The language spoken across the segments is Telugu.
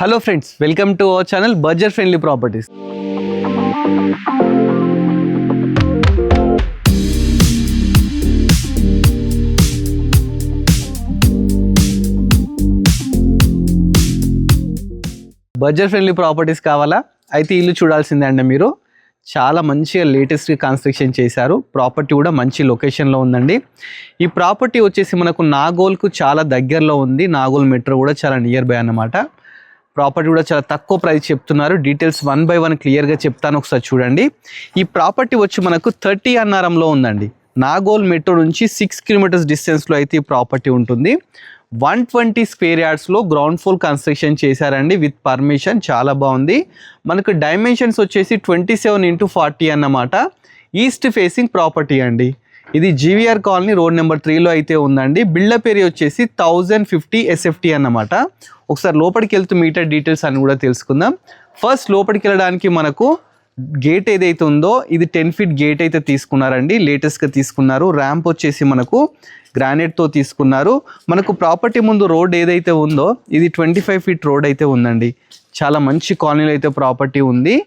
Hello friends, welcome to our channel budget friendly properties. Budget friendly properties కావాలా అయితే ఇల్లు చూడాల్సిందే అండి. మీరు చాలా మంచిగా లేటెస్ట్ కన్స్ట్రక్షన్ చేశారు. ప్రాపర్టీ కూడా మంచి లొకేషన్లో ఉందండి. ఈ ప్రాపర్టీ వచ్చేసి మనకు నాగోల్కు చాలా దగ్గరలో ఉంది. నాగోల్ మెట్రో కూడా చాలా నియర్ బై అన్నమాట. ప్రాపర్టీ కూడా చాలా తక్కువ ప్రైస్ చెప్తున్నారు. డీటెయిల్స్ 1 by 1 క్లియర్గా చెప్తాను, ఒకసారి చూడండి. ఈ ప్రాపర్టీ వచ్చి మనకు 30 అన్నారంలో ఉందండి. నాగోల్ మెట్రో నుంచి 6 kilometers డిస్టెన్స్లో అయితే ఈ ప్రాపర్టీ ఉంటుంది. 120 square yardsలో గ్రౌండ్ ఫ్లోర్ కన్స్ట్రక్షన్ చేశారండి విత్ పర్మిషన్. చాలా బాగుంది. మనకు డైమెన్షన్స్ వచ్చేసి 27x40 అన్నమాట. ఈస్ట్ ఫేసింగ్ ప్రాపర్టీ అండి. ఇది జీవీఆర్ కాలనీ రోడ్ నెంబర్ 3లో అయితే ఉందండి. బిల్డప్ ఏరియా వచ్చేసి 1050 SFT అన్నమాట. ఒకసారి లోపలికి వెళ్తూ మీటర్ డీటెయిల్స్ అని కూడా తెలుసుకుందాం. ఫస్ట్ లోపలికి వెళ్ళడానికి మనకు గేట్ ఏదైతే ఉందో ఇది 10 feet గేట్ అయితే తీసుకున్నారండి. లేటెస్ట్గా తీసుకున్నారు. ర్యాంప్ వచ్చేసి మనకు గ్రానైట్తో తీసుకున్నారు. మనకు ప్రాపర్టీ ముందు రోడ్ ఏదైతే ఉందో ఇది 25 feet రోడ్ అయితే ఉందండి. చాలా మంచి కాలనీలో అయితే ప్రాపర్టీ ఉంది.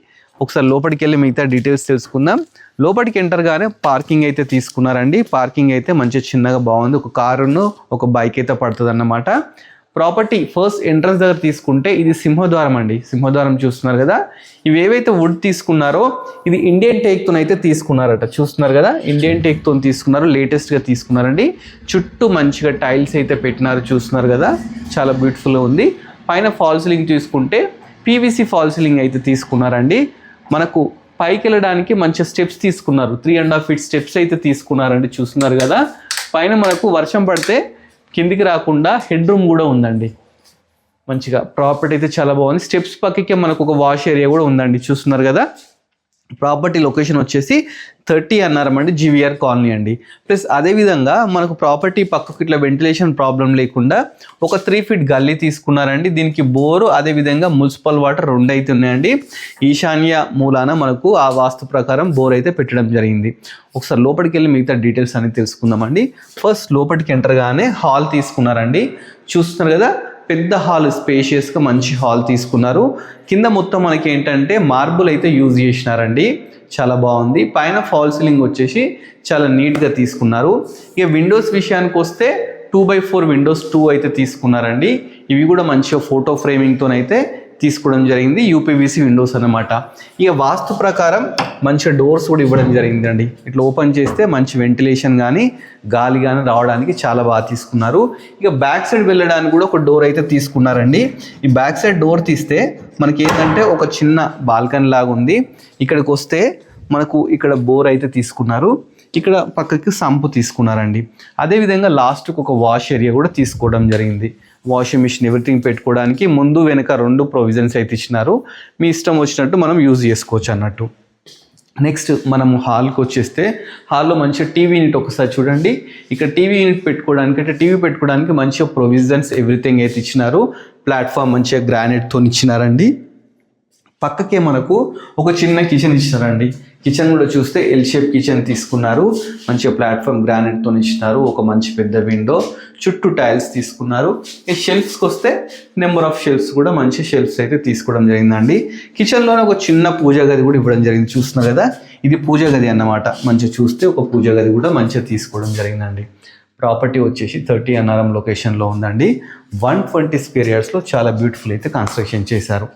ఒకసారి లోపలికి వెళ్ళి మిగతా డీటెయిల్స్ తెలుసుకుందాం. లోపలికి ఎంటర్గానే పార్కింగ్ అయితే తీసుకున్నారండి. పార్కింగ్ అయితే మంచిగా చిన్నగా బాగుంది. ఒక కారును ఒక బైక్ అయితే పడుతుంది అన్నమాట. ప్రాపర్టీ ఫస్ట్ ఎంట్రన్స్ దగ్గర తీసుకుంటే ఇది సింహద్వారం అండి. సింహద్వారం చూస్తున్నారు కదా. ఇవి ఏవైతే వుడ్ తీసుకున్నారో ఇది ఇండియన్ టేక్తో అయితే తీసుకున్నారట. చూస్తున్నారు కదా, ఇండియన్ టేక్తో తీసుకున్నారు. లేటెస్ట్గా తీసుకున్నారండి. చుట్టూ మంచిగా టైల్స్ అయితే పెట్టినారు. చూస్తున్నారు కదా, చాలా బ్యూటిఫుల్గా ఉంది. పైన ఫాల్ సీలింగ్ తీసుకుంటే పీవీసీ ఫాల్ సీలింగ్ అయితే తీసుకున్నారండి. మనకు పైకి వెళ్ళడానికి మంచి స్టెప్స్ తీసుకున్నారు. 3.5 feet స్టెప్స్ అయితే తీసుకున్నారండి. చూస్తున్నారు కదా, పైన మనకు వర్షం పడితే కిందికి రాకుండా హెడ్ రూమ్ కూడా ఉందండి. మంచిగా ప్రాపర్టీ అయితే చాలా బాగుంది. స్టెప్స్ పక్కకే మనకు ఒక వాష్ ఏరియా కూడా ఉందండి. చూస్తున్నారు కదా. ప్రాపర్టీ లొకేషన్ వచ్చేసి 30 అన్నారమండి, జీవీఆర్ కాలనీ అండి. ప్లస్ అదేవిధంగా మనకు ప్రాపర్టీ పక్కకు ఇట్లా వెంటిలేషన్ ప్రాబ్లం లేకుండా ఒక 3 feet గల్లీ తీసుకున్నారండి. దీనికి బోరు అదేవిధంగా మున్సిపల్ వాటర్ 2 అయితే ఉన్నాయండి. ఈశాన్య మూలాన మనకు ఆ వాస్తు ప్రకారం బోర్ అయితే పెట్టడం జరిగింది. ఒకసారి లోపలికి వెళ్ళి మిగతా డీటెయిల్స్ అనేది తెలుసుకుందామండి. ఫస్ట్ లోపలికి ఎంటర్గానే హాల్ తీసుకున్నారండి. చూస్తున్నారు కదా, పెద్ద హాల్, స్పేషియస్గా మంచి హాల్ తీసుకున్నారు. కింద మొత్తం మనకి ఏంటంటే మార్బుల్ అయితే యూజ్ చేసినారండి. చాలా బాగుంది. పైన ఫాల్ సీలింగ్ వచ్చేసి చాలా నీట్గా తీసుకున్నారు. ఇక విండోస్ విషయానికి వస్తే 2x4 విండోస్ 2 అయితే తీసుకున్నారండి. ఇవి కూడా మంచిగా ఫోటో ఫ్రేమింగ్తోనైతే తీసుకోవడం జరిగింది. యూపీవీసీ విండోస్ అన్నమాట. ఇక వాస్తు ప్రకారం మంచిగా డోర్స్ కూడా ఇవ్వడం జరిగిందండి. ఇట్లా ఓపెన్ చేస్తే మంచి వెంటిలేషన్ కానీ గాలి కానీ రావడానికి చాలా బాగా తీసుకున్నారు. ఇక బ్యాక్ సైడ్ వెళ్ళడానికి కూడా ఒక డోర్ అయితే తీసుకున్నారండి. ఈ బ్యాక్ సైడ్ డోర్ తీస్తే మనకి ఏంటంటే ఒక చిన్న బాల్కనీ లాగా ఉంది. ఇక్కడికి వస్తే మనకు ఇక్కడ బోర్ అయితే తీసుకున్నారు. ఇక్కడ పక్కకి సంపు తీసుకున్నారండి. అదేవిధంగా లాస్ట్కి ఒక వాష్ ఏరియా కూడా తీసుకోవడం జరిగింది. వాషింగ్ మిషన్ ఎవ్రీథింగ్ పెట్టుకోవడానికి ముందు వెనక 2 ప్రొవిజన్స్ అయితే ఇచ్చినారు. మీ ఇష్టం వచ్చినట్టు మనం యూజ్ చేసుకోవచ్చు అన్నట్టు. నెక్స్ట్ మనము హాల్కి వచ్చేస్తే హాల్లో మంచిగా టీవీ యూనిట్ ఒకసారి చూడండి. ఇక్కడ టీవీ యూనిట్ పెట్టుకోవడానికి అంటే టీవీ పెట్టుకోవడానికి మంచిగా ప్రొవిజన్స్ ఎవ్రీథింగ్ అయితే ఇచ్చినారు. ప్లాట్ఫామ్ మంచిగా గ్రానైట్తో ఇచ్చినారండి. పక్కకే మనకు ఒక చిన్న కిచెన్ ఇచ్చినారండి. కిచెన్ కూడా చూస్తే ఎల్ షేప్ కిచెన్ తీసుకున్నారు. మంచిగా ప్లాట్ఫామ్ గ్రానైట్తో ఇచ్చినారు. ఒక మంచి పెద్ద విండో, చుట్టూ టైల్స్ తీసుకున్నారు. ఈ షెల్ఫ్స్కి వస్తే నెంబర్ ఆఫ్ షెల్ఫ్స్ కూడా మంచి షెల్ఫ్స్ అయితే తీసుకోవడం జరిగిందండి. కిచెన్లోనే ఒక చిన్న పూజా గది కూడా ఇవ్వడం జరిగింది. చూస్తున్నారు కదా, ఇది పూజా గది అన్నమాట. మంచిగా చూస్తే ఒక పూజా గది కూడా మంచిగా తీసుకోవడం జరిగిందండి. ప్రాపర్టీ వచ్చేసి 30 అన్నారం లొకేషన్లో ఉందండి. 120 square yardsలో చాలా బ్యూటిఫుల్ అయితే కన్స్ట్రక్షన్ చేశారు.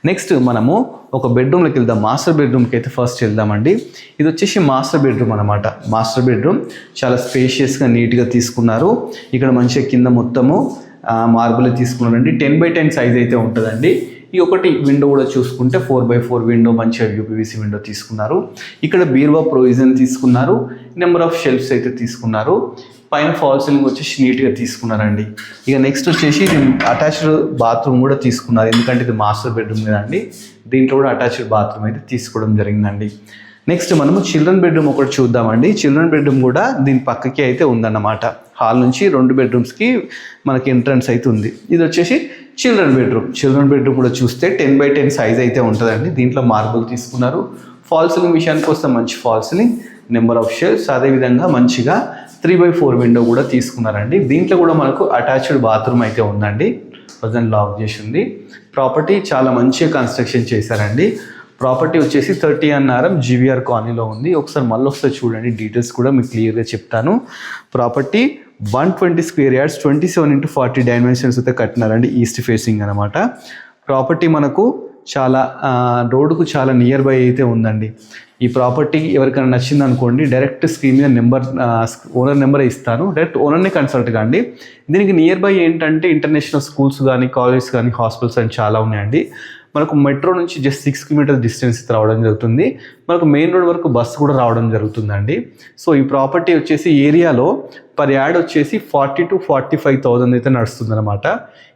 నెక్స్ట్ మనము ఒక బెడ్రూమ్లోకి వెళ్దాం. మాస్టర్ బెడ్రూమ్కి అయితే ఫస్ట్ వెళ్దామండి. ఇది వచ్చేసి మాస్టర్ బెడ్రూమ్ అనమాట. మాస్టర్ బెడ్రూమ్ చాలా స్పేషియస్గా నీట్గా తీసుకున్నారు. ఇక్కడ మంచిగా కింద మొత్తము మార్బుల్ తీసుకున్నారండి. 10 by 10 సైజ్ అయితే ఉంటుందండి. ఈ ఒకటి విండో కూడా చూసుకుంటే 4x4 విండో, మంచిగా యూపీవీసీ విండో తీసుకున్నారు. ఇక్కడ బీరువా ప్రొవిజన్ తీసుకున్నారు. నెంబర్ ఆఫ్ షెల్ఫ్స్ అయితే తీసుకున్నారు. పైన ఫాల్ సీలింగ్ వచ్చేసి నీట్గా తీసుకున్నారండి. ఇక నెక్స్ట్ వచ్చేసి అటాచ్డ్ బాత్రూమ్ కూడా తీసుకున్నారు. ఎందుకంటే ఇది మాస్టర్ బెడ్రూమ్ కదండి. దీంట్లో కూడా అటాచ్డ్ బాత్రూమ్ అయితే తీసుకోవడం జరిగిందండి. నెక్స్ట్ మనము చిల్డ్రన్ బెడ్రూమ్ ఒకటి చూద్దామండి. చిల్డ్రన్ బెడ్రూమ్ కూడా దీని పక్కకి అయితే ఉందన్నమాట. హాల్ నుంచి 2 bedrooms మనకి ఎంట్రన్స్ అయితే ఉంది. ఇది వచ్చేసి చిల్డ్రన్ బెడ్రూమ్. చిల్డ్రన్ బెడ్రూమ్ కూడా చూస్తే 10 by 10 సైజ్ అయితే ఉంటుందండి. దీంట్లో మార్బుల్ తీసుకున్నారు. ఫాల్ సీలింగ్ విషయానికి వస్తే మంచి fall ceiling, number of shelves, అదేవిధంగా మంచిగా 3x4 విండో కూడా తీసుకున్నారండి. దీంట్లో కూడా మనకు అటాచ్డ్ బాత్రూమ్ అయితే ఉందండి. ప్రజెంట్ లాక్ చేసి ఉంది. ప్రాపర్టీ చాలా మంచిగా కన్స్ట్రక్షన్ చేశారండి. ప్రాపర్టీ వచ్చేసి 30 అన్నారం జీవీఆర్ కాలనీలో ఉంది. ఒకసారి మళ్ళీ ఒకసారి చూడండి, డీటెయిల్స్ కూడా మీకు క్లియర్గా చెప్తాను. Property 120 square yards 27x40 dimensions అయితే కట్టినారండి. ఈస్ట్ ఫేసింగ్ అనమాట. ప్రాపర్టీ మనకు చాలా రోడ్డుకు చాలా నియర్ బై అయితే ఉందండి. ఈ ప్రాపర్టీ ఎవరికైనా నచ్చింది అనుకోండి, డైరెక్ట్ స్క్రీన్ మీద ఓనర్ నెంబర్ ఇస్తాను, డైరెక్ట్ ఓనర్ని కన్సల్ట్ కాండి. దీనికి నియర్ బై ఏంటంటే ఇంటర్నేషనల్ స్కూల్స్ కానీ, కాలేజెస్ కానీ, హాస్పిటల్స్ అని చాలా ఉన్నాయండి. మనకు మెట్రో నుంచి జస్ట్ 6 కిలోమీటర్స్ డిస్టెన్స్ రావడం జరుగుతుంది. మనకు మెయిన్ రోడ్ వరకు బస్సు కూడా రావడం జరుగుతుందండి. సో ఈ ప్రాపర్టీ వచ్చేసి ఏరియాలో పర్ యార్డ్ వచ్చేసి 40 to 45,000 అయితే నడుస్తుంది అనమాట.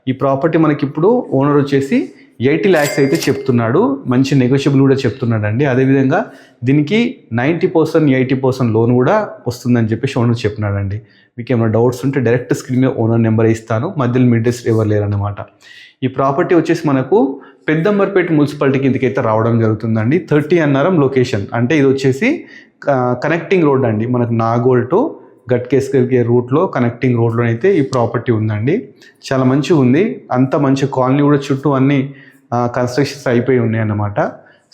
ఈ ప్రాపర్టీ మనకి ఇప్పుడు ఓనర్ వచ్చేసి 80 lakhs అయితే చెప్తున్నాడు. మంచి నెగోషియబుల్ కూడా చెప్తున్నాడు అండి. అదేవిధంగా దీనికి 90%, 80% లోన్ కూడా వస్తుందని చెప్పేసి ఓనర్ చెప్పినాడండి. మీకు ఏమైనా డౌట్స్ ఉంటే డైరెక్ట్ స్క్రీన్ మీద ఓనర్ నెంబర్ ఇస్తాను. మధ్యలో మిడ్డెస్ ఎవరు లేరన్నమాట. ఈ ప్రాపర్టీ వచ్చేసి మనకు పెద్దంబర్పేట మున్సిపాలిటీ కిందకైతే రావడం జరుగుతుందండి. 30 అన్నారం లొకేషన్. అంటే ఇది వచ్చేసి కనెక్టింగ్ రోడ్ అండి. మనకు నాగోల్ టు గట్కేశ్వరికి రూట్లో కనెక్టింగ్ రోడ్లోనైతే ఈ ప్రాపర్టీ ఉందండి. చాలా మంచిగా ఉంది. అంత మంచి కాలనీ కూడా చుట్టూ అన్ని కన్స్ట్రక్షన్స్ అయిపోయి ఉన్నాయి అన్నమాట.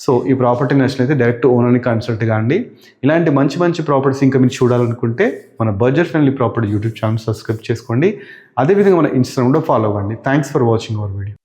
సో ఈ ప్రాపర్టీ నచ్చినైతే డైరెక్ట్ ఓనర్ని కన్సల్ట్ కాండి. ఇలాంటి మంచి మంచి ప్రాపర్టీస్ ఇంకా మీరు చూడాలనుకుంటే మన budget friendly property YouTube channel subscribe చేసుకోండి. అదేవిధంగా మన ఇన్స్టాగ్రామ్ కూడా ఫాలో అవ్వండి. Thanks for watching our video.